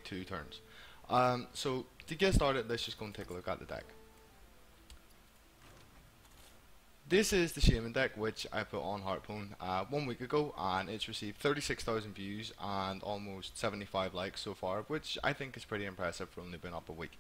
2 turns. So to get started, let's just go and take a look at the deck. This is the Shaman deck, which I put on Heartphone 1 week ago, and it's received 36,000 views and almost 75 likes so far, which I think is pretty impressive for only being up a week.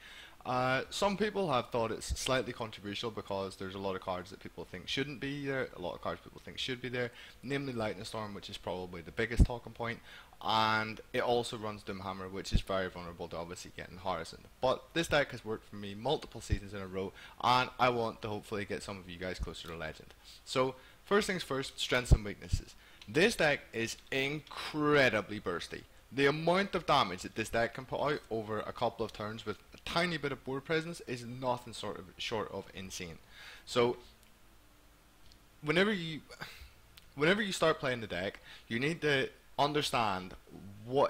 Some people have thought it's slightly controversial because there's a lot of cards that people think shouldn't be there, a lot of cards people think should be there, namely Lightning Storm, which is probably the biggest talking point, and it also runs Doomhammer, which is very vulnerable to obviously getting Harrison. But this deck has worked for me multiple seasons in a row, and I want to hopefully get some of you guys closer to Legend. So first things first, strengths and weaknesses. This deck is incredibly bursty. The amount of damage that this deck can put out over a couple of turns with a tiny bit of board presence is nothing short of insane. So whenever you start playing the deck, you need to understand how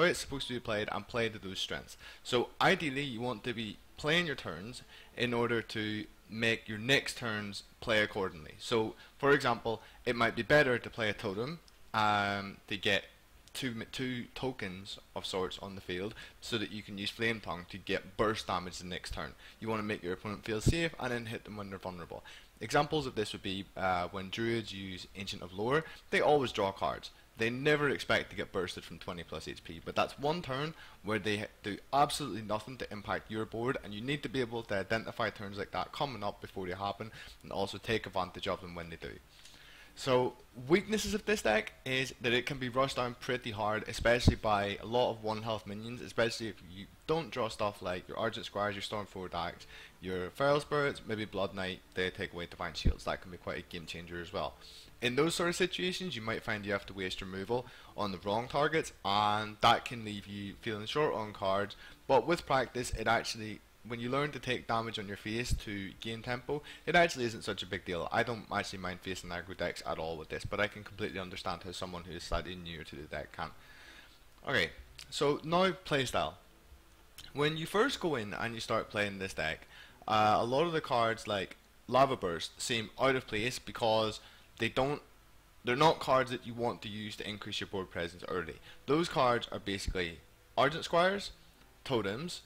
it's supposed to be played and play to those strengths. So ideally you want to be playing your turns in order to make your next turns play accordingly. So for example, it might be better to play a totem to get two tokens of sorts on the field so that you can use Flame Tongue to get burst damage the next turn. You want to make your opponent feel safe and then hit them when they're vulnerable. Examples of this would be when Druids use Ancient of Lore, they always draw cards. They never expect to get bursted from 20 plus HP, but that's one turn where they do absolutely nothing to impact your board, and you need to be able to identify turns like that coming up before they happen and also take advantage of them when they do. So weaknesses of this deck is that it can be rushed down pretty hard, especially by a lot of 1 health minions, especially if you don't draw stuff like your Argent Squires, your Stormforged Axe, your Feral Spirits, maybe Blood Knight, they take away Divine Shields. That can be quite a game changer as well. In those sort of situations, you might find you have to waste removal on the wrong targets, and that can leave you feeling short on cards. But with practice, it actually, when you learn to take damage on your face to gain tempo, it actually isn't such a big deal. I don't actually mind facing aggro decks at all with this, but I can completely understand how someone who is slightly newer to the deck can. Okay, so now playstyle. When you first go in and you start playing this deck, a lot of the cards like Lava Burst seem out of place because they're not cards that you want to use to increase your board presence early. Those cards are basically Argent Squires, Totems,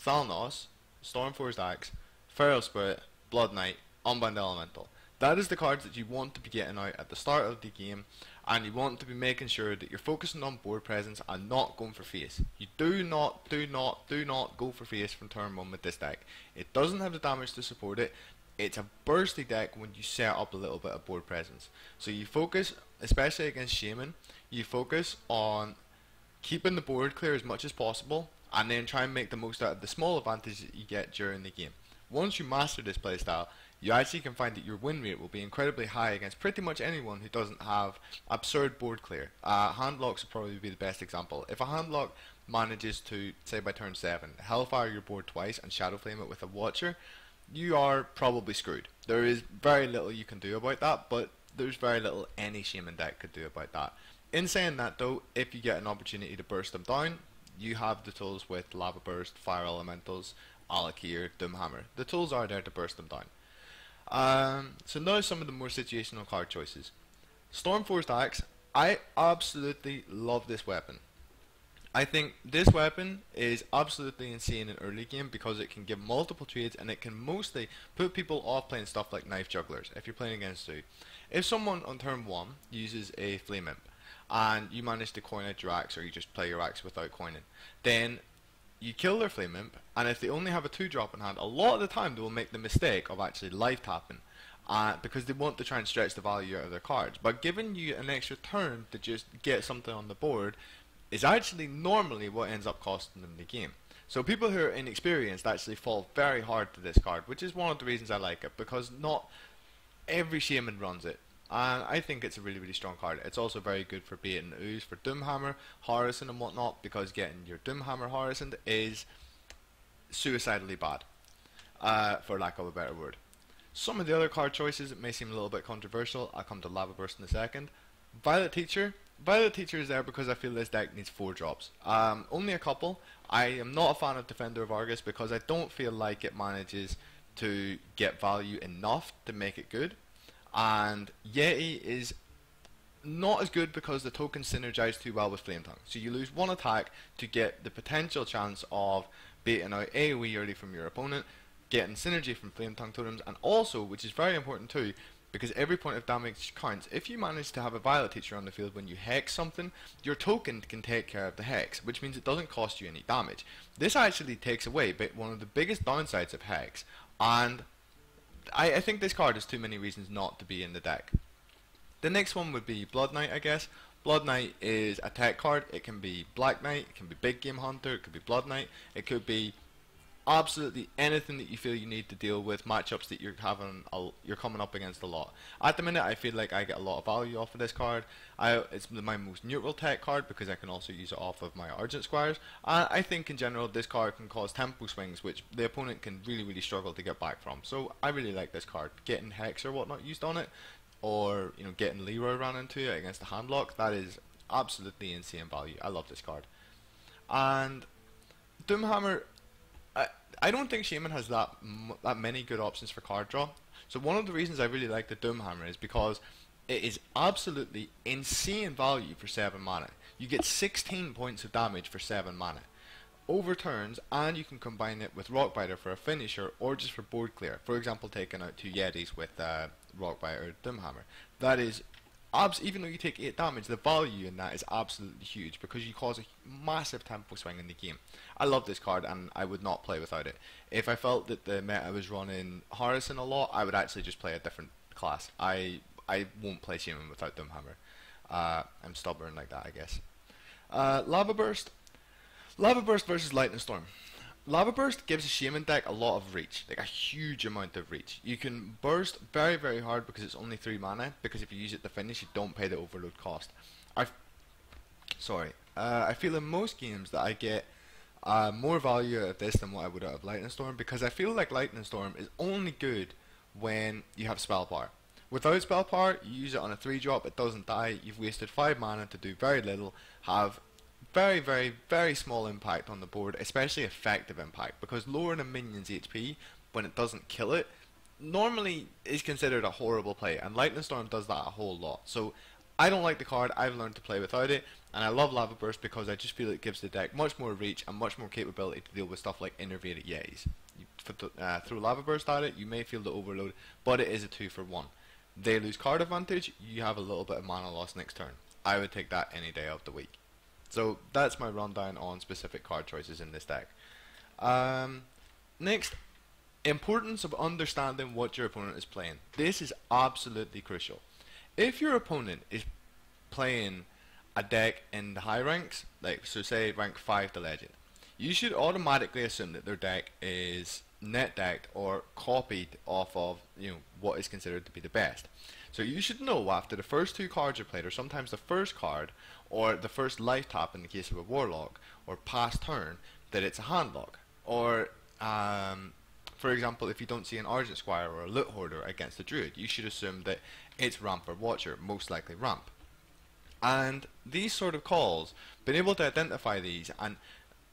Thalnos, Stormforged Axe, Feral Spirit, Blood Knight, Unbound Elemental. That is the cards that you want to be getting out at the start of the game, and you want to be making sure that you're focusing on board presence and not going for face. You do not go for face from turn 1 with this deck. It doesn't have the damage to support it. It's a bursty deck when you set up a little bit of board presence. So you focus, especially against Shaman, you focus on keeping the board clear as much as possible, and then try and make the most out of the small advantage that you get during the game. Once you master this playstyle, you actually can find that your win rate will be incredibly high against pretty much anyone who doesn't have absurd board clear. Handlocks would probably be the best example. If a handlock manages to, say by turn 7, Hellfire your board twice and Shadow Flame it with a Watcher, you are probably screwed. There is very little you can do about that, but there's very little any Shaman deck could do about that. In saying that though, if you get an opportunity to burst them down, you have the tools with Lava Burst, Fire Elementals, Alakir, Doomhammer. The tools are there to burst them down. So now some of the more situational card choices. Stormforged Axe, I absolutely love this weapon. I think this weapon is absolutely insane in early game because it can give multiple trades and it can mostly put people off playing stuff like Knife Jugglers if you're playing against 2. If someone on turn 1 uses a Flame Imp and you manage to coin out your axe, or you just play your axe without coining, then you kill their Flame Imp, and if they only have a 2-drop in hand, a lot of the time they will make the mistake of actually life tapping because they want to try and stretch the value out of their cards. But giving you an extra turn to just get something on the board is actually normally what ends up costing them the game. So people who are inexperienced actually fall very hard to this card, which is one of the reasons I like it, because not every Shaman runs it. And I think it's a really strong card. It's also very good for baiting ooze for Doomhammer, Harrison and whatnot, because getting your Doomhammer Harrison is suicidally bad, for lack of a better word. Some of the other card choices that may seem a little bit controversial, I'll come to Lava Burst in a second. Violet Teacher. Violet Teacher is there because I feel this deck needs 4 drops. Only a couple. I am not a fan of Defender of Argus because I don't feel like it manages to get value enough to make it good. And Yeti is not as good because the tokens synergize too well with Flame Tongue. So you lose one attack to get the potential chance of baiting out AoE early from your opponent, getting synergy from Flame Tongue totems, and also, which is very important too, because every point of damage counts. If you manage to have a Violet Teacher on the field when you hex something, your token can take care of the hex, which means it doesn't cost you any damage. This actually takes away one of the biggest downsides of hex, and I think this card has too many reasons not to be in the deck. The next one would be Blood Knight, I guess. Blood Knight is a tech card. It can be Black Knight, it can be Big Game Hunter, it could be Blood Knight, it could be absolutely anything that you feel you need to deal with matchups that you're coming up against a lot. At the minute, I feel like I get a lot of value off of this card. It's my most neutral tech card because I can also use it off of my Argent Squires. I think in general this card can cause tempo swings which the opponent can really struggle to get back from. So I really like this card. Getting Hex or whatnot used on it, or getting Leroy ran into it against the handlock, that is absolutely insane value. I love this card. And Doomhammer, I don't think Shaman has that many good options for card draw. So one of the reasons I really like the Doomhammer is because it is absolutely insane value for 7 mana. You get 16 points of damage for 7 mana. Overturns, and you can combine it with Rockbiter for a finisher or just for board clear. For example, taking out 2 Yetis with Rockbiter or Doomhammer. That is, even though you take 8 damage, the value in that is absolutely huge because you cause a massive tempo swing in the game. I love this card and I would not play without it. If I felt that the meta was running Harrison a lot, I would actually just play a different class. I won't play Shaman without Doomhammer. I'm stubborn like that, I guess. Lava Burst. Lava Burst versus Lightning Storm. Lava Burst gives a Shaman deck a lot of reach, like a huge amount of reach. You can burst very hard because it's only 3 mana, because if you use it to finish you don't pay the overload cost. I feel in most games that I get more value out of this than what I would out of Lightning Storm, because I feel like Lightning Storm is only good when you have spell power. Without spell power, you use it on a 3-drop, it doesn't die, you've wasted 5 mana to do very little, have very small impact on the board, especially effective impact, because lowering a minion's HP when it doesn't kill it normally is considered a horrible play, and Lightning Storm does that a whole lot. So I don't like the card, I've learned to play without it, and I love Lava Burst because I just feel it gives the deck much more reach and much more capability to deal with stuff like Innervated Yetis. You throw Lava Burst at it, you may feel the overload, but it is a 2-for-1. They lose card advantage, you have a little bit of mana loss next turn. I would take that any day of the week. So that's my rundown on specific card choices in this deck. Next, importance of understanding what your opponent is playing. This is absolutely crucial. If your opponent is playing a deck in the high ranks, like so say rank 5 to legend, you should automatically assume that their deck is net decked or copied off of what is considered to be the best. So you should know after the first 2 cards are played, or sometimes the first card, or the first life tap in the case of a Warlock, or past turn, that it's a handlock. Or, for example, if you don't see an Argent Squire or a Loot Hoarder against a Druid, you should assume that it's Ramp or Watcher, most likely Ramp. And these sort of calls, being able to identify these and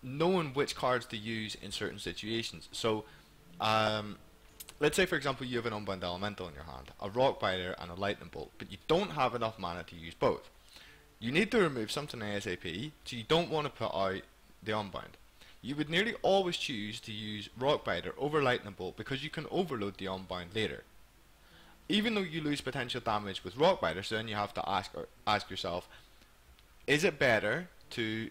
knowing which cards to use in certain situations. So, let's say for example you have an Unbound Elemental in your hand, a Rockbiter and a Lightning Bolt, but you don't have enough mana to use both. You need to remove something ASAP, so you don't want to put out the Unbound. You would nearly always choose to use Rockbiter over Lightning Bolt because you can overload the Unbound later. Even though you lose potential damage with Rockbiter, so then you have to ask yourself, is it better to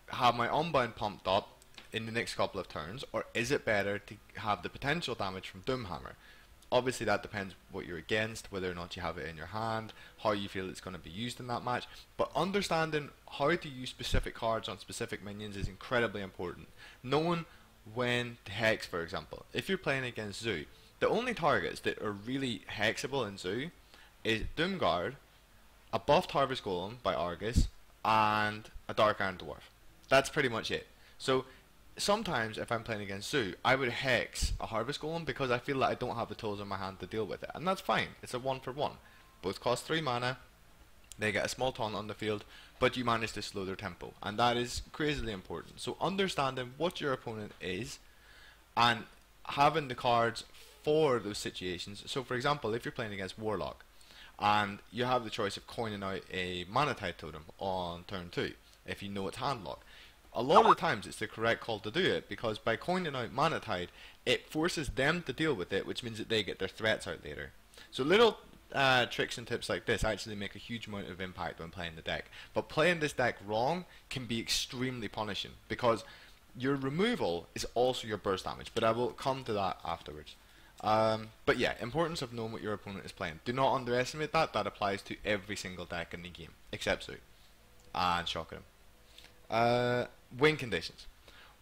have my Unbound pumped up in the next couple of turns, or is it better to have the potential damage from Doomhammer? Obviously that depends what you're against, whether or not you have it in your hand, how you feel it's going to be used in that match, but understanding how to use specific cards on specific minions is incredibly important. Knowing when to hex, for example. If you're playing against Zoo, the only targets that are really hexable in Zoo is Doomguard, a buffed Harvest Golem by Argus, and a Dark Iron Dwarf. That's pretty much it. So sometimes if I'm playing against Zoo, I would hex a Harvest Golem because I feel that I don't have the tools in my hand to deal with it, and that's fine. It's a 1-for-1. Both cost 3 mana, they get a small taunt on the field, but you manage to slow their tempo, and that is crazily important. So understanding what your opponent is and having the cards for those situations. So for example, if you're playing against Warlock, and you have the choice of coining out a Mana Tide totem on turn 2 if you know it's hand lock. A lot of the times it's the correct call to do it, because by coining out Mana Tide, it forces them to deal with it, which means that they get their threats out later. So little tricks and tips like this actually make a huge amount of impact when playing the deck. But playing this deck wrong can be extremely punishing, because your removal is also your burst damage, but I will come to that afterwards. But yeah, importance of knowing what your opponent is playing. Do not underestimate that. That applies to every single deck in the game, except Zoo and Shocker. Win conditions.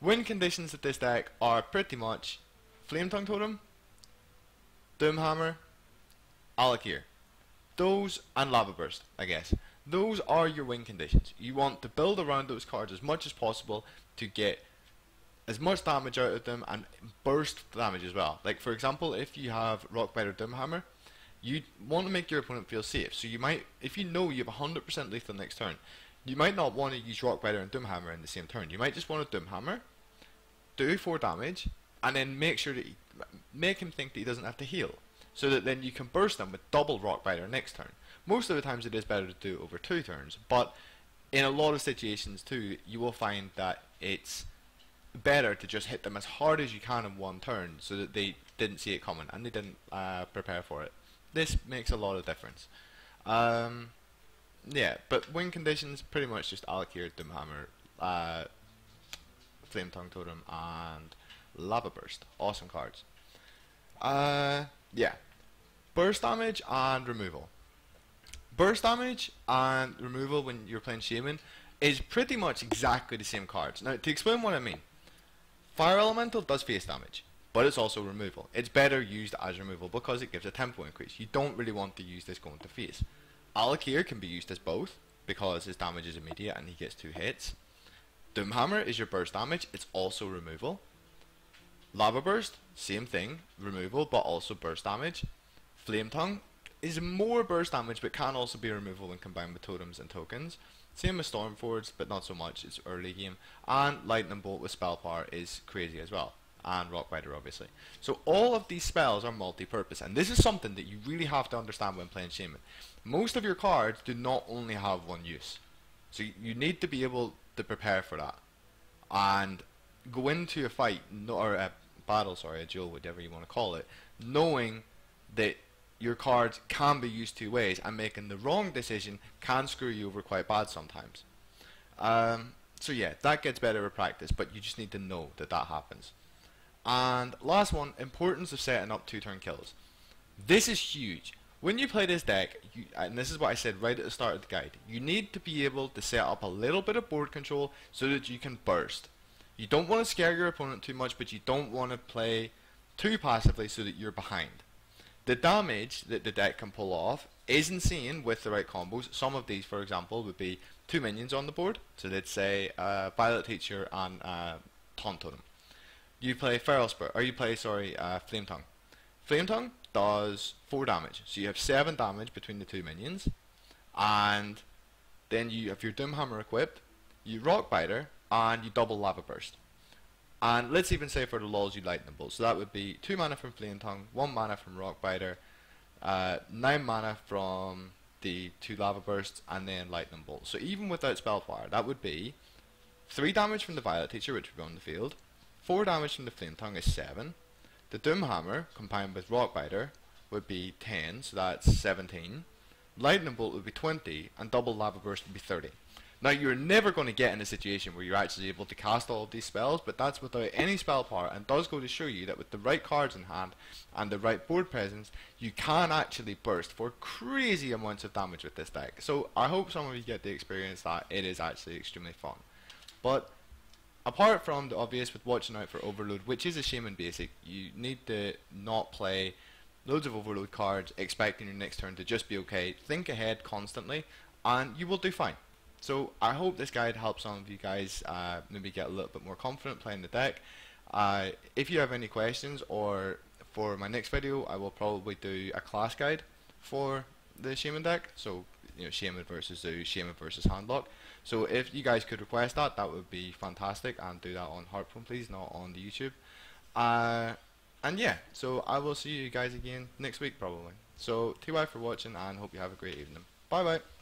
Win conditions of this deck are pretty much Flame Tongue Totem, Doomhammer, Alakir. Those, and Lava Burst, I guess. Those are your win conditions. You want to build around those cards as much as possible to get as much damage out of them and burst damage as well. Like for example, if you have Rockbiter Doomhammer, you want to make your opponent feel safe. So you might, if you know you have 100% lethal next turn, you might not want to use Rockbiter and Doomhammer in the same turn. You might just want to Doomhammer, do 4 damage, and then make sure that make him think that he doesn't have to heal, so that then you can burst them with double Rockbiter next turn. Most of the times it is better to do it over 2 turns, but in a lot of situations too, you will find that it's better to just hit them as hard as you can in 1 turn, so that they didn't see it coming and they didn't prepare for it. This makes a lot of difference. Yeah, but win conditions pretty much just Alakir, Doomhammer, Flame Tongue Totem, and Lava Burst. Awesome cards. Yeah, burst damage and removal. Burst damage and removal when you're playing Shaman is pretty much exactly the same cards. Now, to explain what I mean, Fire Elemental does face damage, but it's also removal. It's better used as removal because it gives a tempo increase. You don't really want to use this going to face. Alakir can be used as both because his damage is immediate and he gets 2 hits. Doomhammer is your burst damage, it's also removal. Lava Burst, same thing, removal but also burst damage. Flame Tongue is more burst damage but can also be removal when combined with totems and tokens. Same with Stormforge, but not so much, it's early game. And Lightning Bolt with spell power is crazy as well. And Rockbiter obviously. So all of these spells are multi-purpose, and this is something that you really have to understand when playing Shaman. Most of your cards do not only have one use. So you need to be able to prepare for that. And go into a fight, or a battle, sorry, a duel, whatever you want to call it, knowing that your cards can be used 2 ways, and making the wrong decision can screw you over quite bad sometimes. So yeah, that gets better with practice, but you just need to know that that happens. And last one, importance of setting up 2-turn kills. This is huge. When you play this deck, and this is what I said right at the start of the guide, you need to be able to set up a little bit of board control so that you can burst. You don't want to scare your opponent too much, but you don't want to play too passively so that you're behind. The damage that the deck can pull off is insane with the right combos. Some of these, for example, would be 2 minions on the board. So let's say Violet Teacher and Taunt Totem. You play Feral Spirit, or you play, sorry, Flame Tongue. Flame Tongue does 4 damage. So you have 7 damage between the 2 minions. And then you have your Doomhammer equipped, you Rockbiter, and you double Lava Burst. And let's even say for the lulz you Lightning Bolt. So that would be 2 mana from Flame Tongue, 1 mana from Rockbiter, 9 mana from the 2 Lava Bursts, and then Lightning Bolt. So even without Spellfire, that would be 3 damage from the Violet Teacher, which would be on the field, 4 damage from the Flame Tongue is 7, the Doomhammer combined with Rockbiter would be 10, so that's 17, Lightning Bolt would be 20, and double Lava Burst would be 30. Now, you're never going to get in a situation where you're actually able to cast all of these spells, but that's without any spell power, and does go to show you that with the right cards in hand and the right board presence, you can actually burst for crazy amounts of damage with this deck. So I hope some of you get the experience that it is actually extremely fun. But apart from the obvious with watching out for Overload, which is a Shaman basic, you need to not play loads of Overload cards expecting your next turn to just be okay. Think ahead constantly, and you will do fine. So I hope this guide helps some of you guys maybe get a little bit more confident playing the deck. If you have any questions, or for my next video, I will probably do a class guide for the Shaman deck. So, you know, Shaman versus Zoo, Shaman versus Handlock. So if you guys could request that, that would be fantastic, and do that on Hearthstone please, not on the YouTube. And yeah, so I will see you guys again next week probably. So TY for watching, and hope you have a great evening. Bye bye.